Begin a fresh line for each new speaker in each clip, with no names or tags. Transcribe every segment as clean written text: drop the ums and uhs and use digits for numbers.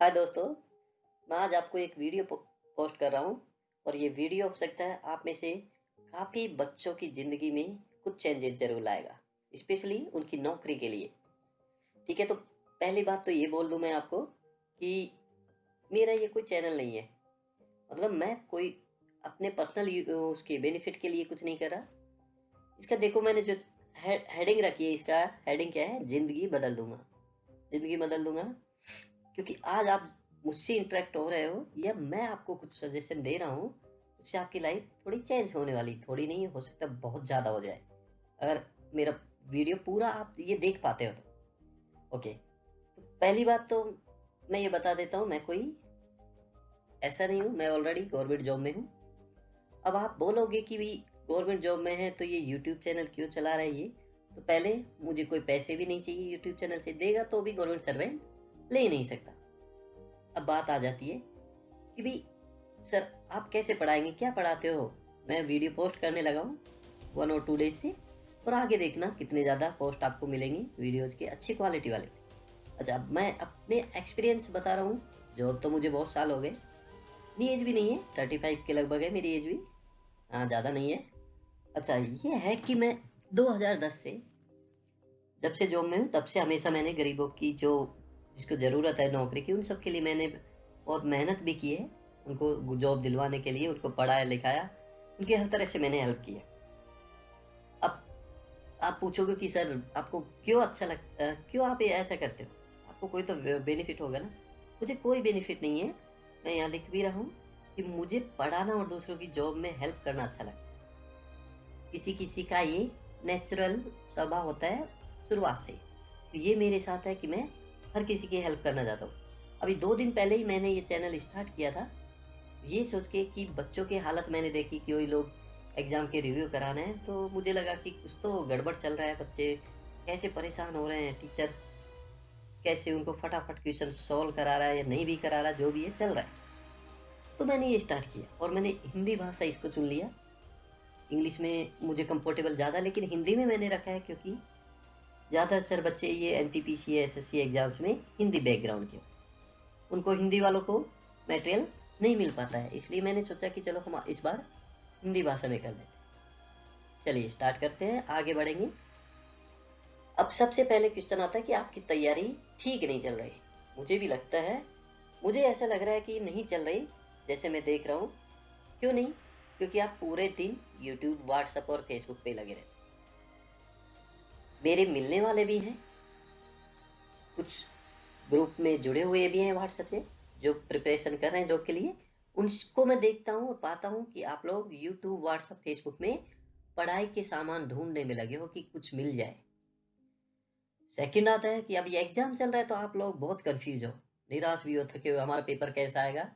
हाय दोस्तों, मैं आज आपको एक वीडियो पोस्ट कर रहा हूँ और ये वीडियो हो सकता है आप में से काफ़ी बच्चों की ज़िंदगी में कुछ चेंजेस ज़रूर लाएगा, स्पेशली उनकी नौकरी के लिए। ठीक है, तो पहली बात तो ये बोल दूँ मैं आपको कि मेरा ये कोई चैनल नहीं है। मतलब मैं कोई अपने पर्सनल उसके बेनिफिट के लिए कुछ नहीं कर रहा। इसका देखो, मैंने जो हेडिंग रखी है, इसका हेडिंग क्या है? ज़िंदगी बदल दूंगा। ज़िंदगी बदल दूंगा क्योंकि आज आप मुझसे इंटरेक्ट हो रहे हो या मैं आपको कुछ सजेशन दे रहा हूँ, उससे आपकी लाइफ थोड़ी चेंज होने वाली। थोड़ी नहीं, हो सकता बहुत ज़्यादा हो जाए अगर मेरा वीडियो पूरा आप ये देख पाते हो तो। ओके, तो पहली बात तो मैं ये बता देता हूँ, मैं कोई ऐसा नहीं हूँ, मैं ऑलरेडी गवर्नमेंट जॉब में हूँ। अब आप बोलोगे कि भी गवर्नमेंट जॉब में है तो ये यूट्यूब चैनल क्यों चला रहा है? ये तो पहले मुझे कोई पैसे भी नहीं चाहिए यूट्यूब चैनल से, देगा तो भी गवर्नमेंट सर्वेंट ले नहीं सकता। अब बात आ जाती है कि भाई सर आप कैसे पढ़ाएंगे, क्या पढ़ाते हो? मैं वीडियो पोस्ट करने लगा हूँ 1 और 2 डेज से, और आगे देखना कितने ज़्यादा पोस्ट आपको मिलेंगे वीडियोज़ के, अच्छी क्वालिटी वाले। अच्छा, अब मैं अपने एक्सपीरियंस बता रहा हूँ। जॉब तो मुझे बहुत साल हो गए, इतनी एज भी नहीं है, 35 के लगभग है मेरी एज भी। हाँ, ज़्यादा नहीं है। अच्छा, ये है कि मैं 2010 से जब से जॉब में हूँ तब से हमेशा मैंने गरीबों की, जो जिसको ज़रूरत है नौकरी की, उन सब के लिए मैंने बहुत मेहनत भी की है। उनको जॉब दिलवाने के लिए उनको पढ़ाया लिखाया, उनकी हर तरह से मैंने हेल्प किया। अब आप पूछोगे कि सर आपको क्यों अच्छा लगता है, क्यों आप ये ऐसा करते हो? आपको कोई तो बेनिफिट होगा ना। मुझे कोई बेनिफिट नहीं है। मैं यहाँ लिख भी रहा हूँ कि मुझे पढ़ाना और दूसरों की जॉब में हेल्प करना अच्छा लगता है। किसी किसी का ये नेचुरल स्वभाव होता है शुरुआत से। तो ये मेरे साथ है कि मैं हर किसी की हेल्प करना चाहता हूँ। अभी 2 दिन पहले ही मैंने ये चैनल स्टार्ट किया था, ये सोच के कि बच्चों की हालत मैंने देखी कि वही लोग एग्ज़ाम के रिव्यू कराने हैं, तो मुझे लगा कि कुछ तो गड़बड़ चल रहा है। बच्चे कैसे परेशान हो रहे हैं, टीचर कैसे उनको फटाफट क्वेश्चन सॉल्व करा रहा है या नहीं भी करा रहा, जो भी है चल रहा है। तो मैंने ये स्टार्ट किया और मैंने हिंदी भाषा इसको चुन लिया। इंग्लिश में मुझे कंफर्टेबल ज़्यादा, लेकिन हिंदी में मैंने रखा है क्योंकि ज़्यादातर बच्चे ये एनटीपीसी एसएससी एग्जाम्स में हिंदी बैकग्राउंड के होते हैं, उनको हिंदी वालों को मटेरियल नहीं मिल पाता है, इसलिए मैंने सोचा कि चलो हम इस बार हिंदी भाषा में कर देते हैं। चलिए स्टार्ट करते हैं, आगे बढ़ेंगे। अब सबसे पहले क्वेश्चन आता है कि आपकी तैयारी ठीक नहीं चल रही। मुझे भी लगता है, मुझे ऐसा लग रहा है कि नहीं चल रही, जैसे मैं देख रहा हूँ। क्यों नहीं? क्योंकि आप पूरे दिन यूट्यूब, व्हाट्सएप और फेसबुक पे लगे रहते। मेरे मिलने वाले भी हैं, कुछ ग्रुप में जुड़े हुए भी हैं व्हाट्सएप से, जो प्रिपरेशन कर रहे हैं जॉब के लिए। उनको मैं देखता हूँ और पाता हूँ कि आप लोग यूट्यूब, व्हाट्सएप, फेसबुक में पढ़ाई के सामान ढूंढने में लगे हो कि कुछ मिल जाए। सेकंड आता है कि अब ये एग्जाम चल रहा है तो आप लोग बहुत कंफ्यूज हो, निराश भी हो, थके हुए, हमारा पेपर कैसा आएगा,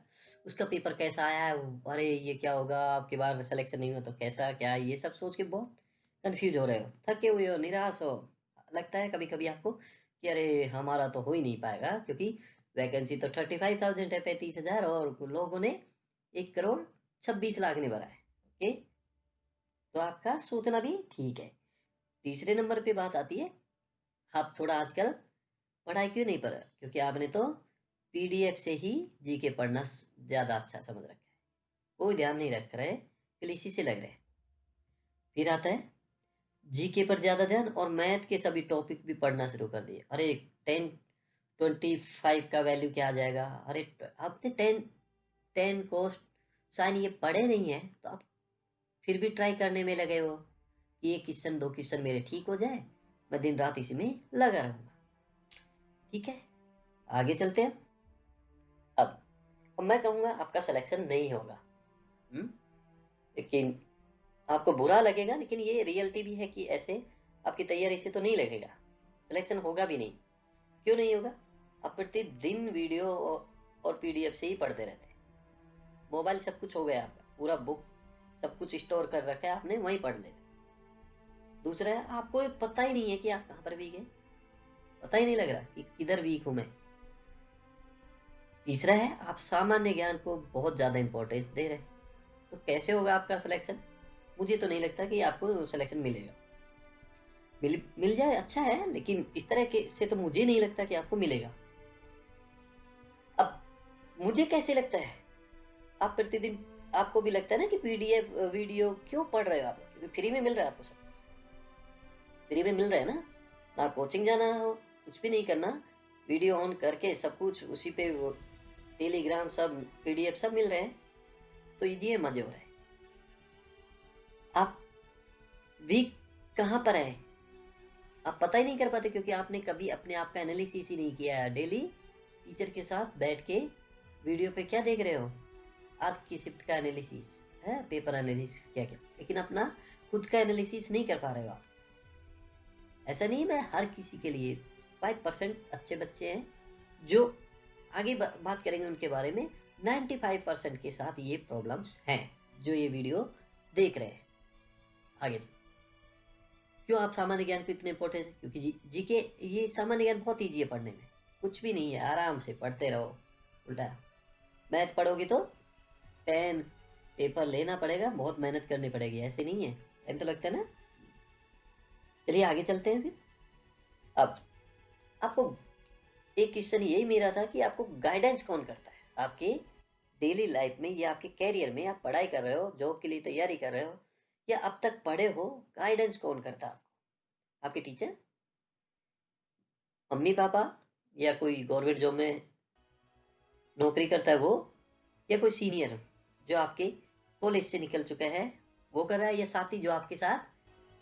उसका पेपर कैसा आया है, अरे ये क्या होगा, आपके बार सिलेक्शन नहीं हुआ तो कैसा क्या है, ये सब सोच के बहुत कंफ्यूज हो रहे हो, थके हुए हो, निराश हो। लगता है कभी कभी आपको कि अरे हमारा तो हो ही नहीं पाएगा, क्योंकि वैकेंसी तो 35,000 है, 35,000, और लोगों ने 1,26,00,000 ने भरा है। ओके, तो आपका सोचना भी ठीक है। तीसरे नंबर पे बात आती है, आप थोड़ा आजकल पढ़ाई क्यों नहीं पढ़ा? क्योंकि आपने तो पीडीएफ से ही जीके पढ़ना ज़्यादा अच्छा समझ रखा है, कोई ध्यान नहीं रख रहे, फिर इसी से लग रहे हैं। फिर आता है जीके पर ज़्यादा ध्यान, और मैथ के सभी टॉपिक भी पढ़ना शुरू कर दिए। अरे 1025 का वैल्यू क्या आ जाएगा, अरे आपने टेन टेन कोस साइन ये पढ़े नहीं है तो आप फिर भी ट्राई करने में लगे हो कि ये क्वेश्चन 2 क्वेश्चन मेरे ठीक हो जाए, मैं दिन रात इसी में लगा रहूँगा। ठीक है, आगे चलते हैं। अब अब मैं कहूँगा आपका सिलेक्शन नहीं होगा। हम्म, लेकिन आपको बुरा लगेगा, लेकिन ये रियलिटी भी है कि ऐसे आपकी तैयारी से तो नहीं लगेगा, सिलेक्शन होगा भी नहीं। क्यों नहीं होगा? आप प्रतिदिन वीडियो और पीडीएफ से ही पढ़ते रहते हैं। मोबाइल सब कुछ हो गया आपका, पूरा बुक सब कुछ स्टोर कर रखा है आपने, वहीं पढ़ लेते। दूसरा है, आपको ये पता ही नहीं है कि आप कहाँ पर वीक है, पता ही नहीं लग रहा कि किधर वीक हूँ मैं। तीसरा है, आप सामान्य ज्ञान को बहुत ज़्यादा इंपॉर्टेंस दे रहे हैं। तो कैसे होगा आपका सिलेक्शन? मुझे तो नहीं लगता कि आपको सिलेक्शन मिलेगा। मिल जाए अच्छा है, लेकिन इस तरह के से तो मुझे नहीं लगता कि आपको मिलेगा। अब मुझे कैसे लगता है, आप प्रतिदिन, आपको भी लगता है ना कि पीडीएफ वीडियो क्यों पढ़ रहे हो आप? क्योंकि फ्री में मिल रहा है आपको, सब फ्री में मिल रहा है ना, ना कोचिंग जाना हो, कुछ भी नहीं करना, वीडियो ऑन करके सब कुछ उसी पे, वो टेलीग्राम सब पीडीएफ सब मिल रहे हैं, तो इजी है, मजे हो रहे हैं। आप वीक कहाँ पर है, आप पता ही नहीं कर पाते, क्योंकि आपने कभी अपने आप का एनालिसिस ही नहीं किया है। डेली टीचर के साथ बैठ के वीडियो पे क्या देख रहे हो, आज की शिफ्ट का एनालिसिस है, पेपर एनालिसिस क्या क्या, लेकिन अपना खुद का एनालिसिस नहीं कर पा रहे हो आप। ऐसा नहीं, मैं हर किसी के लिए 5% अच्छे बच्चे हैं जो आगे बात करेंगे उनके बारे में, 95% के साथ ये प्रॉब्लम्स हैं जो ये वीडियो देख रहे हैं। आगे चल, क्यों आप सामान्य ज्ञान को इतने इंपॉर्टेंस है, क्योंकि जीके, ये सामान्य ज्ञान बहुत ईजी है पढ़ने में, कुछ भी नहीं है, आराम से पढ़ते रहो। उल्टा मैथ पढ़ोगे तो पेन पेपर लेना पड़ेगा, बहुत मेहनत करनी पड़ेगी, ऐसे नहीं है, टाइम तो लगता है ना। चलिए आगे चलते हैं फिर। अब आपको एक क्वेश्चन यही मेरा था कि आपको गाइडेंस कौन करता है आपके डेली लाइफ में, या आपके कैरियर में, आप पढ़ाई कर रहे हो, जॉब के लिए तैयारी कर रहे हो, या अब तक पढ़े हो, गाइडेंस कौन करता है आपको? आपके टीचर, मम्मी पापा, या कोई गवर्नमेंट जॉब में नौकरी करता है वो, या कोई सीनियर जो आपके कॉलेज से निकल चुका है वो कर रहा है, या साथी जो आपके साथ,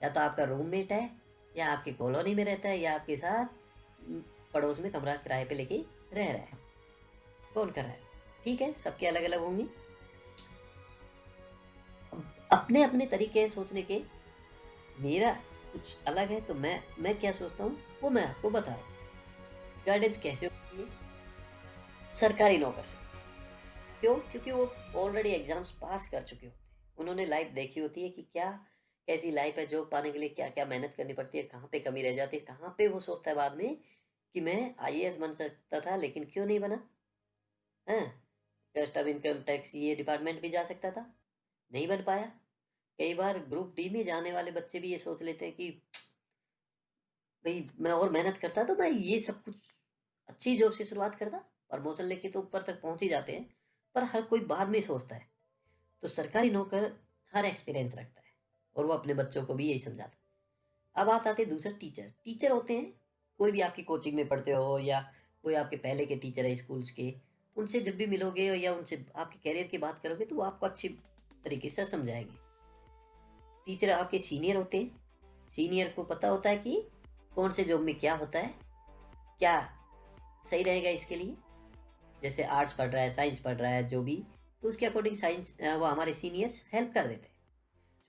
या तो आपका रूममेट है, या आपकी कॉलोनी में रहता है, या आपके साथ पड़ोस में कमरा किराए पे लेके रह रहा है, कौन कर रहा है? ठीक है, सबके अलग अलग होंगे, अपने अपने तरीके हैं सोचने के, मेरा कुछ अलग है, तो मैं क्या सोचता हूँ वो मैं आपको बता रहा हूँ। गाइडेंस कैसे होती है? सरकारी नौकर से। क्यों? क्योंकि वो ऑलरेडी एग्जाम्स पास कर चुके होते हैं, उन्होंने लाइफ देखी होती है कि क्या कैसी लाइफ है, जॉब पाने के लिए क्या क्या मेहनत करनी पड़ती है, कहाँ पे कमी रह जाती है, कहाँ पे वो सोचता है बाद में कि मैं आईएएस बन सकता था लेकिन क्यों नहीं बना, है, कस्टम इनकम टैक्स ये डिपार्टमेंट भी जा सकता था, नहीं बन पाया। कई बार ग्रुप डी में जाने वाले बच्चे भी ये सोच लेते हैं कि भाई मैं और मेहनत करता तो मैं ये सब कुछ अच्छी जॉब से शुरुआत करता, प्रमोशन लेके तो ऊपर तक पहुंच ही जाते हैं, पर हर कोई बाद में सोचता है। तो सरकारी नौकर हर एक्सपीरियंस रखता है और वो अपने बच्चों को भी यही समझाता है। अब बात आती है दूसरा, टीचर। टीचर होते हैं, कोई भी आपकी कोचिंग में पढ़ते हो, या कोई आपके पहले के टीचर है स्कूल्स के, उनसे जब भी मिलोगे या उनसे आपके कैरियर की बात करोगे तो वो आपको अच्छी तरीके से समझाएंगे। टीचर आपके सीनियर होते हैं, सीनियर को पता होता है कि कौन से जॉब में क्या होता है, क्या सही रहेगा इसके लिए, जैसे आर्ट्स पढ़ रहा है, साइंस पढ़ रहा है, जो भी, तो उसके अकॉर्डिंग साइंस वो हमारे सीनियर्स हेल्प कर देते हैं।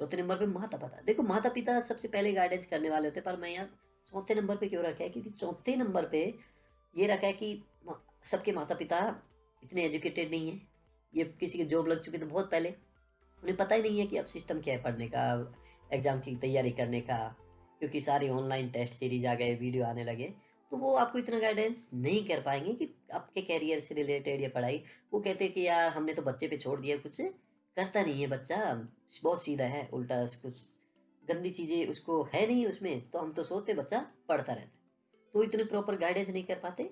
चौथे नंबर पे माता पिता। देखो माता पिता सबसे पहले गाइडेंस करने वाले होते हैं, पर मैं यहाँ चौथे नंबर पे क्यों रखा है, क्योंकि चौथे नंबर पे ये रखा है कि सबके माता पिता इतने एजुकेटेड नहीं है, ये किसी की जॉब लग चुकी तो बहुत पहले, उन्हें पता ही नहीं है कि अब सिस्टम क्या है पढ़ने का, एग्जाम की तैयारी करने का, क्योंकि सारी ऑनलाइन टेस्ट सीरीज आ गए, वीडियो आने लगे, तो वो आपको इतना गाइडेंस नहीं कर पाएंगे कि आपके कैरियर से रिलेटेड या पढ़ाई। वो कहते हैं कि यार हमने तो बच्चे पे छोड़ दिया, कुछ करता नहीं है बच्चा, बहुत सीधा है, उल्टा कुछ गंदी चीज़ें उसको है नहीं उसमें, तो हम तो सोचते बच्चा पढ़ता रहता है, तो इतने प्रॉपर गाइडेंस नहीं कर पाते।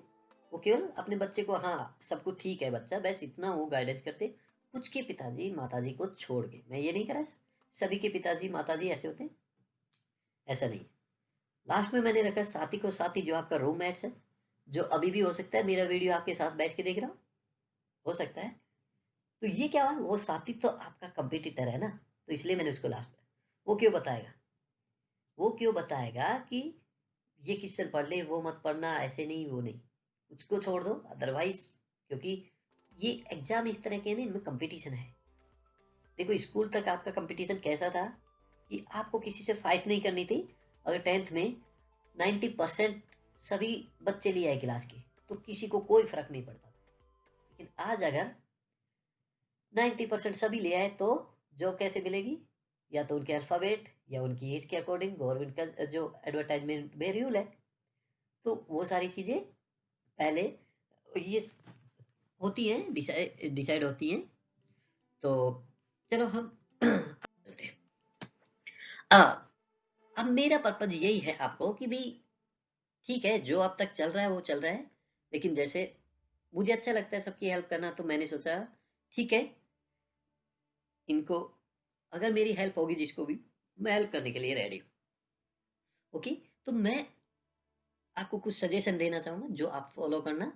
वो केवल अपने बच्चे को, हाँ सब कुछ ठीक है बच्चा, बस इतना वो गाइडेंस करते। कुछ के पिताजी माताजी को छोड़ के, मैं ये नहीं कह रहा सभी के पिताजी माताजी ऐसे होते हैं, ऐसा नहीं। लास्ट में मैंने रखा साथी को, साथी जो आपका रूममेट्स है, जो अभी भी हो सकता है मेरा वीडियो आपके साथ बैठ के देख रहा हो सकता है, तो ये क्या हुआ, वो साथी तो आपका कंपटीटर है ना, तो इसलिए मैंने उसको लास्ट में। वो क्यों बताएगा, वो क्यों बताएगा कि ये क्वेश्चन पढ़ ले, वो मत पढ़ना, ऐसे नहीं, वो नहीं, उसको छोड़ दो अदरवाइज, क्योंकि ये एग्जाम इस तरह के हैं ना, इनमें कंपटीशन है। देखो स्कूल तक आपका कंपटीशन कैसा था कि आपको किसी से फाइट नहीं करनी थी। अगर 10th में 90% सभी बच्चे ले आए क्लास के तो किसी को कोई फर्क नहीं पड़ता, लेकिन आज अगर 90% सभी ले आए तो जॉब कैसे मिलेगी, या तो उनके अल्फ़ाबेट या उनकी एज के अकॉर्डिंग, गवर्नमेंट का जो एडवर्टाइजमेंट में रूल है, तो वो सारी चीज़ें पहले ये होती हैं, डिसाइड होती हैं। तो चलो हम चलते हैं। अब मेरा पर्पज यही है आपको कि भाई ठीक है, जो अब तक चल रहा है वो चल रहा है, लेकिन जैसे मुझे अच्छा लगता है सबकी हेल्प करना, तो मैंने सोचा ठीक है, इनको अगर मेरी हेल्प होगी जिसको भी, मैं हेल्प करने के लिए रेडी हूँ। ओके, तो मैं आपको कुछ सजेशन देना चाहूँगा जो आप फॉलो करना,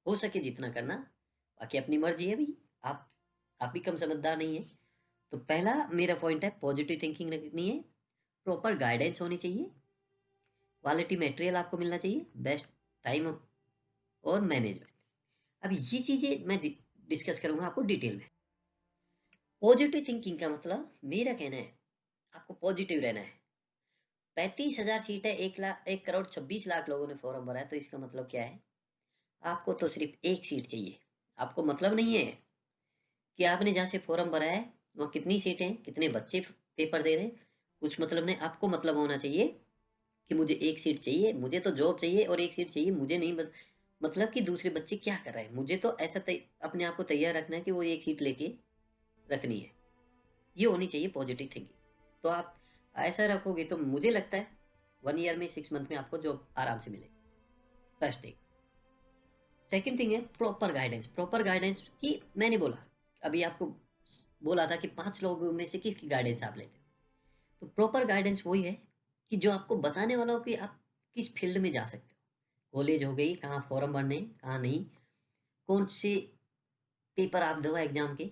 हो सके जितना करना, बाकी अपनी मर्जी है भाई। आप भी कम समझदार नहीं है। तो पहला मेरा पॉइंट है, पॉजिटिव थिंकिंग रखनी है, प्रॉपर गाइडेंस होनी चाहिए, क्वालिटी मटेरियल आपको मिलना चाहिए, बेस्ट टाइम और मैनेजमेंट। अब ये चीज़ें मैं डिस्कस करूँगा आपको डिटेल में। पॉजिटिव थिंकिंग का मतलब, मेरा कहना है आपको पॉजिटिव रहना है। 35,000 सीट है, 1,26,00,000 लोगों ने फॉर्म भरा है, तो इसका मतलब क्या है, आपको तो सिर्फ एक सीट चाहिए। आपको मतलब नहीं है कि आपने जहाँ से फॉर्म भरा है वहाँ कितनी सीटें हैं, कितने बच्चे पेपर दे रहे हैं, कुछ मतलब नहीं। आपको मतलब होना चाहिए कि मुझे एक सीट चाहिए, मुझे तो जॉब चाहिए और एक सीट चाहिए। मुझे नहीं मतलब कि दूसरे बच्चे क्या कर रहे हैं, मुझे तो ऐसा अपने आप को तैयार रखना है कि वो एक सीट लेके रखनी है। ये होनी चाहिए पॉजिटिव थिंकिंग। तो आप ऐसा रखोगे तो मुझे लगता है 1 ईयर में, 6 मंथ में आपको जॉब आराम से मिलेगी। First thing. सेकंड थिंग है प्रॉपर गाइडेंस। प्रॉपर गाइडेंस की मैंने बोला, अभी आपको बोला था कि 5 लोगों में से किसकी गाइडेंस आप लेते हो। तो प्रॉपर गाइडेंस वही है कि जो आपको बताने वाला हो कि आप किस फील्ड में जा सकते हो। कॉलेज हो गई, कहाँ फॉर्म भरने, कहाँ नहीं, कौन से पेपर आप दो एग्जाम के,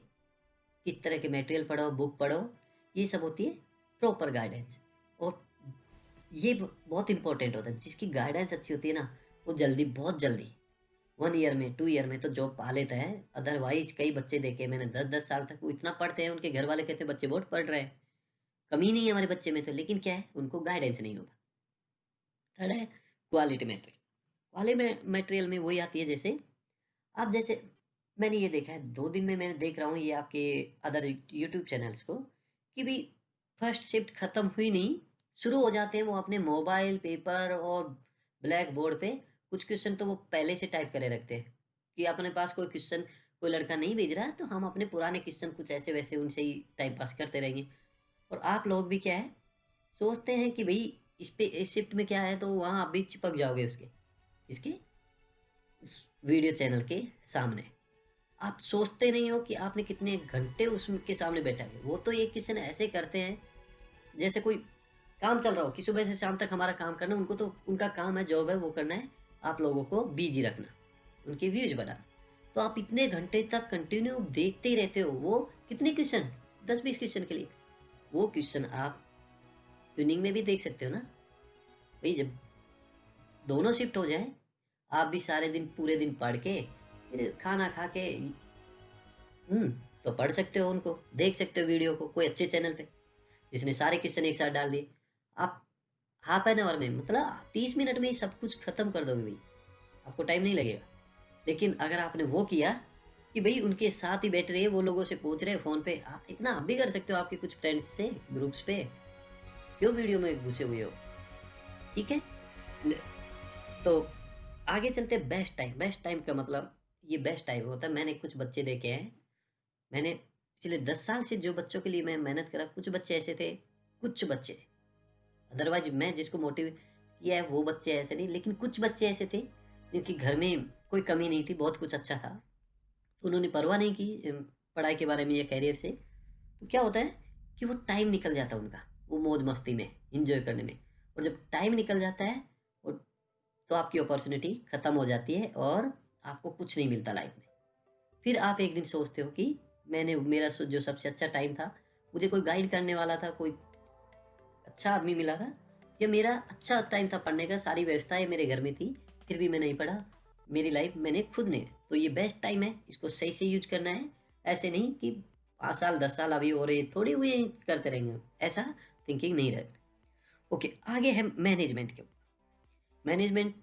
किस तरह के मटेरियल पढ़ो, बुक पढ़ो, ये सब होती है प्रॉपर गाइडेंस। और ये बहुत इंपॉर्टेंट होता है। जिसकी गाइडेंस अच्छी होती है ना, वो जल्दी, बहुत जल्दी 1 ईयर में, 2 ईयर में तो जॉब पा लेता है। अदरवाइज कई बच्चे देखे मैंने, 10-10 साल तक वो इतना पढ़ते हैं, उनके घर वाले कहते हैं बच्चे बहुत पढ़ रहे हैं, कमी नहीं है हमारे बच्चे में तो, लेकिन क्या है, उनको गाइडेंस नहीं होता। थर्ड है क्वालिटी मटेरियल। क्वालिटी मटेरियल में वही आती है, जैसे आप, जैसे मैंने ये देखा है 2 दिन में, मैं देख रहा हूँ ये आपके अदर यूट्यूब चैनल्स को, कि भी फर्स्ट शिफ्ट खत्म हुई नहीं, शुरू हो जाते हैं वो अपने मोबाइल, पेपर और ब्लैक बोर्ड पे कुछ क्वेश्चन तो वो पहले से टाइप करे रखते हैं कि अपने पास कोई क्वेश्चन, कोई लड़का नहीं भेज रहा है तो हम अपने पुराने क्वेश्चन कुछ ऐसे वैसे उनसे ही टाइम पास करते रहेंगे। और आप लोग भी क्या है, सोचते हैं कि भाई इस पे, इस शिफ्ट में क्या है, तो वहाँ आप भी चिपक जाओगे उसके, इसके वीडियो चैनल के सामने। आप सोचते नहीं हो कि आपने कितने घंटे उसके सामने बैठा है। वो तो एक क्वेश्चन ऐसे करते हैं जैसे कोई काम चल रहा हो कि सुबह से शाम तक हमारा काम करना, उनको तो उनका काम है, जॉब है, वो करना है आप लोगों को बिजी रखना, उनके व्यूज बढ़ाना। तो आप इतने घंटे तक कंटिन्यू देखते ही रहते हो। वो कितने क्वेश्चन, 10-20 क्वेश्चन के लिए। वो क्वेश्चन आप ट्यूनिंग में भी देख सकते हो ना भाई। जब दोनों शिफ्ट हो जाए, आप भी सारे दिन, पूरे दिन पढ़ के, फिर खाना खा के, तो पढ़ सकते हो, उनको देख सकते हो वीडियो को कोई अच्छे चैनल पे जिसने सारे क्वेश्चन एक साथ डाल दिए। आप हाफ एन आवर में, मतलब 30 मिनट में ही सब कुछ खत्म कर दोगे भाई, आपको टाइम नहीं लगेगा। लेकिन अगर आपने वो किया कि भाई उनके साथ ही बैठ रहे, वो लोगों से पूछ रहे फोन पे, इतना आप भी कर सकते हो आपके कुछ फ्रेंड्स से, ग्रुप्स पे, क्यों वीडियो में घुसे हुए हो। ठीक है, तो आगे चलते। Best time. बेस्ट टाइम का मतलब, ये बेस्ट टाइम होता है, मैंने कुछ बच्चे देखे हैं, मैंने पिछले 10 साल से जो बच्चों के लिए मैं मेहनत करा, कुछ बच्चे ऐसे थे, कुछ बच्चे, अदरवाइज मैं जिसको मोटिवेट किया है वो बच्चे ऐसे नहीं, लेकिन कुछ बच्चे ऐसे थे जिनके घर में कोई कमी नहीं थी, बहुत कुछ अच्छा था, तो उन्होंने परवाह नहीं की पढ़ाई के बारे में या कैरियर से। तो क्या होता है कि वो टाइम निकल जाता है उनका, वो मौज मस्ती में, इंजॉय करने में। और जब टाइम निकल जाता है और, तो आपकी अपॉर्चुनिटी खत्म हो जाती है और आपको कुछ नहीं मिलता लाइफ में। फिर आप एक दिन सोचते हो कि मैंने, मेरा जो सबसे अच्छा टाइम था, मुझे कोई गाइड करने वाला था, कोई अच्छा आदमी मिला था, या मेरा अच्छा टाइम था पढ़ने का, सारी व्यवस्थाएं मेरे घर में थी, फिर भी मैं नहीं पढ़ा, मेरी लाइफ मैंने खुद ने। तो ये बेस्ट टाइम है, इसको सही से यूज करना है। ऐसे नहीं कि 5 साल 10 साल अभी हो रहे थोड़ी हुए करते रहेंगे, ऐसा थिंकिंग नहीं रहे। ओके, आगे है मैनेजमेंट के। मैनेजमेंट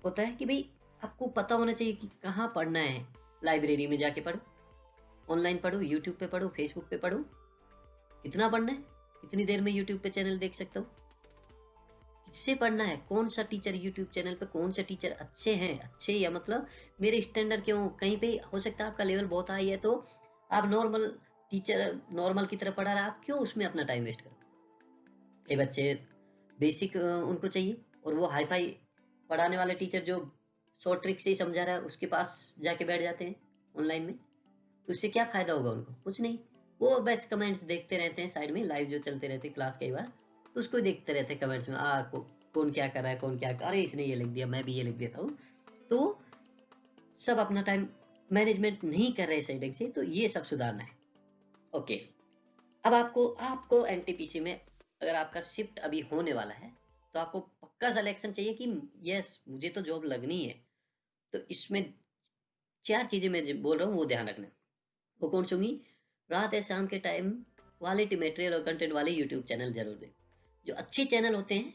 होता है कि भाई आपको पता होना चाहिए कि कहाँ पढ़ना है। लाइब्रेरी में जाके पढ़ो, ऑनलाइन पढ़ो, यूट्यूब पे पढ़ो, फेसबुक पे पढ़ो, कितना पढ़ना है, कितनी देर में यूट्यूब पे चैनल देख सकते हो, किससे पढ़ना है, कौन सा टीचर यूट्यूब चैनल पे, कौन से टीचर अच्छे हैं, अच्छे या मतलब मेरे स्टैंडर्ड के हों। कहीं पे हो सकता है आपका लेवल बहुत हाई है, तो आप नॉर्मल टीचर, नॉर्मल की तरह पढ़ा रहा, आप क्यों उसमें अपना टाइम वेस्ट करो। ये बच्चे बेसिक उनको चाहिए, और वो हाई फाई पढ़ाने वाले टीचर जो शॉर्ट ट्रिक से ही समझा रहा है उसके पास जाके बैठ जाते हैं ऑनलाइन में, तो उससे क्या फायदा होगा उनको? कुछ नहीं। वो बस कमेंट्स देखते रहते हैं साइड में, लाइव जो चलते रहते हैं क्लास कई बार, तो उसको ही देखते रहते हैं कमेंट्स में, कौन क्या कर रहा है, कौन क्या अरे इसने ये लिख दिया, मैं भी ये लिख देता हूँ। तो सब अपना टाइम मैनेजमेंट नहीं कर रहे सही ढंग से, तो ये सब सुधारना है। ओके, अब आपको आपको एनटीपीसी में अगर आपका शिफ्ट अभी होने वाला है, तो आपको पक्का सिलेक्शन चाहिए कि यस मुझे तो जॉब लगनी है। तो इसमें 4 चीज़ें मैं जो बोल रहा हूँ वो ध्यान रखना। वो कौन सी होंगी? रात या शाम के टाइम क्वालिटी मटेरियल और कंटेंट वाले यूट्यूब चैनल जरूर दें। जो अच्छे चैनल होते हैं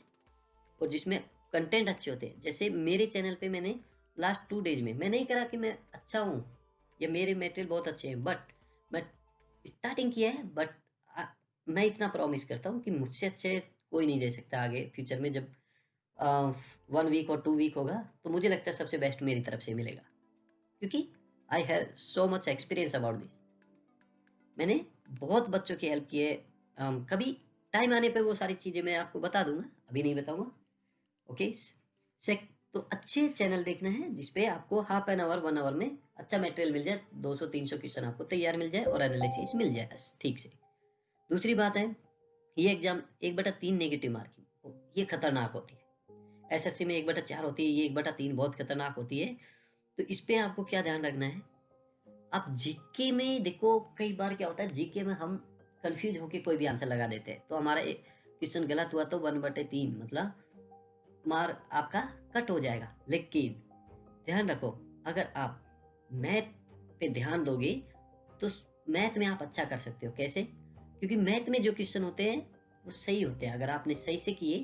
और जिसमें कंटेंट अच्छे होते हैं, जैसे मेरे चैनल पे मैंने लास्ट 2 डेज में, मैं नहीं करा कि मैं अच्छा हूँ या मेरे मटेरियल बहुत अच्छे हैं, बट मैं स्टार्टिंग किया है, बट मैं इतना प्रॉमिस करता हूँ कि मुझसे अच्छे कोई नहीं दे सकता आगे फ्यूचर में। जब 1 वीक और 2 वीक होगा, तो मुझे लगता है सबसे बेस्ट मेरी तरफ से मिलेगा, क्योंकि I have so much experience about this. मैंने बहुत बच्चों की हेल्प की है। कभी टाइम आने पे वो सारी चीज़ें मैं आपको बता दूंगा, अभी नहीं बताऊंगा। ओके, तो अच्छे चैनल देखना है जिसपे आपको हाफ एन आवर 1 आवर में अच्छा मटेरियल मिल जाए, 200-300 क्वेश्चन आपको तैयार मिल जाए और एनालिसिस मिल जाए ठीक से। दूसरी बात है, ये एग्जाम 1/3 नेगेटिव मार्किंग, ये खतरनाक होती है। एसएससी में 1/4 होती है, ये 1/3 बहुत खतरनाक होती है। तो इस पे आपको क्या ध्यान रखना है? आप जीके में देखो, कई बार क्या होता है जीके में हम कंफ्यूज होके कोई भी आंसर लगा देते हैं, तो हमारा एक क्वेश्चन गलत हुआ तो 1/3 मतलब मार्क आपका कट हो जाएगा। लेकिन ध्यान रखो, अगर आप मैथ पे ध्यान दोगे तो मैथ में आप अच्छा कर सकते हो। कैसे? क्योंकि मैथ में जो क्वेश्चन होते हैं वो सही होते हैं। अगर आपने सही से किए,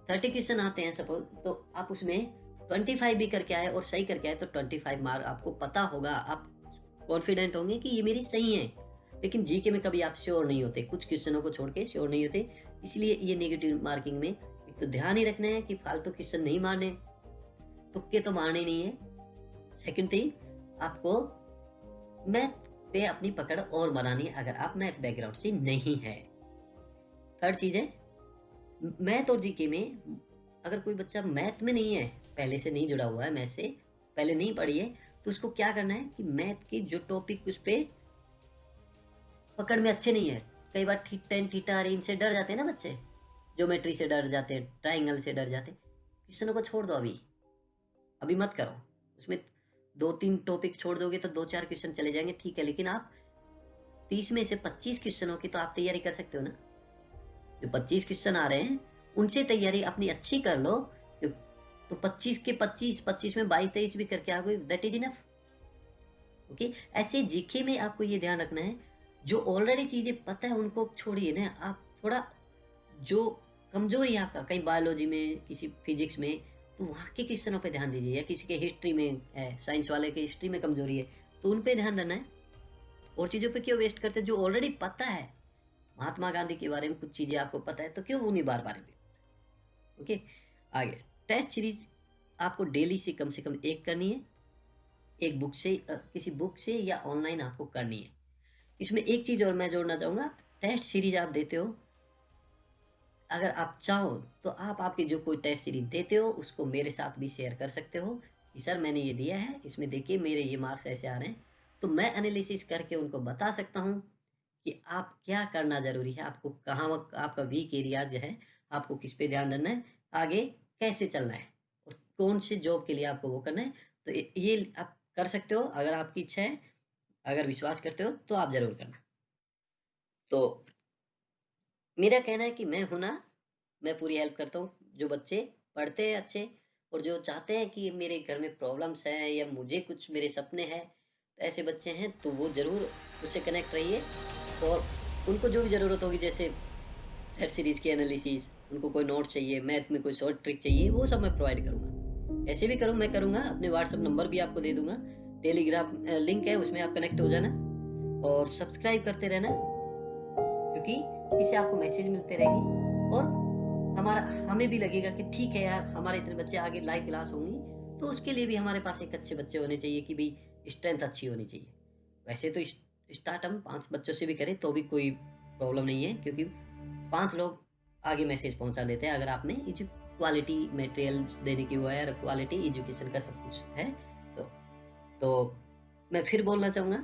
30 क्वेश्चन आते हैं सपोज, तो आप उसमें 25 भी करके आए और सही करके आए, तो 25 मार्क आपको पता होगा, आप कॉन्फिडेंट होंगे कि ये मेरी सही है। लेकिन जीके में कभी आप श्योर नहीं होते, कुछ क्वेश्चनों को छोड़ के श्योर नहीं होते, इसलिए ये नेगेटिव मार्किंग में एक तो ध्यान ही रखना है कि फालतू क्वेश्चन नहीं मारने, तुक्के तो मारने नहीं है। सेकंड थिंग, आपको मैथ पे अपनी पकड़ और बनानी है अगर आप मैथ बैकग्राउंड से नहीं है। थर्ड चीज है, मैथ और जीके में अगर कोई बच्चा मैथ में नहीं है, पहले से नहीं जुड़ा हुआ है, मैथ से पहले नहीं पढ़ी है, तो उसको क्या करना है कि मैथ के जो टॉपिक उस पे पकड़ में अच्छे नहीं है, कई बार टेन थीटा रेंज से डर जाते हैं ना बच्चे, ज्योमेट्री से डर जाते हैं, ट्राइंगल से डर जाते हैं, क्वेश्चनों को छोड़ दो, अभी मत करो। उसमें 2-3 टॉपिक छोड़ दोगे तो 2-4 क्वेश्चन चले जाएंगे, ठीक है, लेकिन आप 30 में से 25 क्वेश्चनों की तो आप तैयारी कर सकते हो ना। जो 25 क्वेश्चन आ रहे हैं उनसे तैयारी अपनी अच्छी कर लो, तो 25 के 25 में 22-23 भी करके आ गए, दैट इज इनफ। ओके, ऐसे जीके में आपको ये ध्यान रखना है, जो ऑलरेडी चीजें पता है उनको छोड़िए ना, आप थोड़ा जो कमजोरी है आपका कहीं बायोलॉजी में, किसी फिजिक्स में, तो वहाँ के क्वेश्चनों पे ध्यान दीजिए, या किसी के हिस्ट्री में है, साइंस वाले के हिस्ट्री में कमजोरी है, तो उन पे ध्यान देना है। और चीज़ों पे क्यों वेस्ट करते हैं जो ऑलरेडी पता है? महात्मा गांधी के बारे में कुछ चीज़ें आपको पता है, तो क्यों उन्हीं बार बार रिपीट? ओके, आगे टेस्ट सीरीज आपको डेली से कम एक करनी है, एक बुक से किसी बुक से या ऑनलाइन आपको करनी है। इसमें एक चीज़ और मैं जोड़ना चाहूँगा, टेस्ट सीरीज आप देते हो, अगर आप चाहो तो आप आपकी जो कोई टेस्ट सीरीज देते हो उसको मेरे साथ भी शेयर कर सकते हो कि सर मैंने ये दिया है, इसमें देखिए मेरे ये मार्क्स ऐसे आ रहे हैं, तो मैं एनालिसिस करके उनको बता सकता हूँ कि आप क्या करना जरूरी है, आपको कहाँ आपका वीक एरिया जो है, आपको किस पे ध्यान देना है, आगे कैसे चलना है, और कौन से जॉब के लिए आपको वो करना है। तो ये आप कर सकते हो, अगर आपकी इच्छा है, अगर विश्वास करते हो तो आप जरूर करना। तो मेरा कहना है कि मैं हूं ना, मैं पूरी हेल्प करता हूँ। जो बच्चे पढ़ते हैं अच्छे और जो चाहते हैं कि मेरे घर में प्रॉब्लम्स हैं या मुझे कुछ मेरे सपने हैं, तो ऐसे बच्चे हैं तो वो ज़रूर मुझसे कनेक्ट रहिए, और उनको जो भी ज़रूरत होगी, जैसे वेब सीरीज़ की एनालिसिस, उनको कोई नोट चाहिए, मैथ में कोई शॉर्ट ट्रिक चाहिए, वो सब मैं प्रोवाइड करूँगा। ऐसे भी मैं करूँगा, अपने व्हाट्सअप नंबर भी आपको दे दूंगा, टेलीग्राम लिंक है, उसमें आप कनेक्ट हो जाना और सब्सक्राइब करते रहना, क्योंकि इससे आपको मैसेज मिलते रहेंगे और हमें भी लगेगा कि ठीक है यार, हमारे इतने बच्चे आगे लाइव क्लास होंगी, तो उसके लिए भी हमारे पास एक अच्छे बच्चे होने चाहिए कि भाई स्ट्रेंथ अच्छी होनी चाहिए। वैसे तो स्टार्ट हम 5 बच्चों से भी करें तो भी कोई प्रॉब्लम नहीं है, क्योंकि 5 लोग आगे मैसेज पहुंचा देते हैं अगर आपने क्वालिटी मटेरियल्स देने की वो है और क्वालिटी एजुकेशन का सब कुछ है। तो मैं फिर बोलना चाहूँगा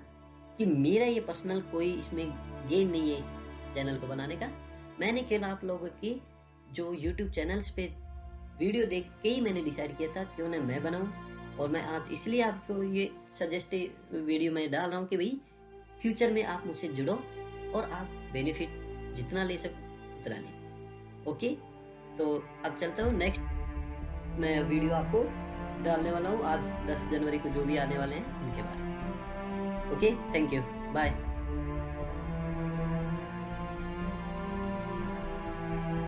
कि मेरा ये पर्सनल कोई इसमें गेन नहीं है इस चैनल को बनाने का। मैंने केवल आप लोगों की जो यूट्यूब चैनल्स पे वीडियो देख के ही मैंने डिसाइड किया था क्यों ना मैं बनाऊं, और मैं आज इसलिए आपको ये सजेस्टेड वीडियो में डाल रहा हूँ कि भाई फ्यूचर में आप मुझसे जुड़ो और आप बेनिफिट जितना ले सको उतना ले। ओके, तो अब चलता हूँ नेक्स्ट मैं वीडियो आपको डालने वाला हूँ आज 10 जनवरी को जो भी आने वाले हैं उनके बारे में। Okay, thank you, bye.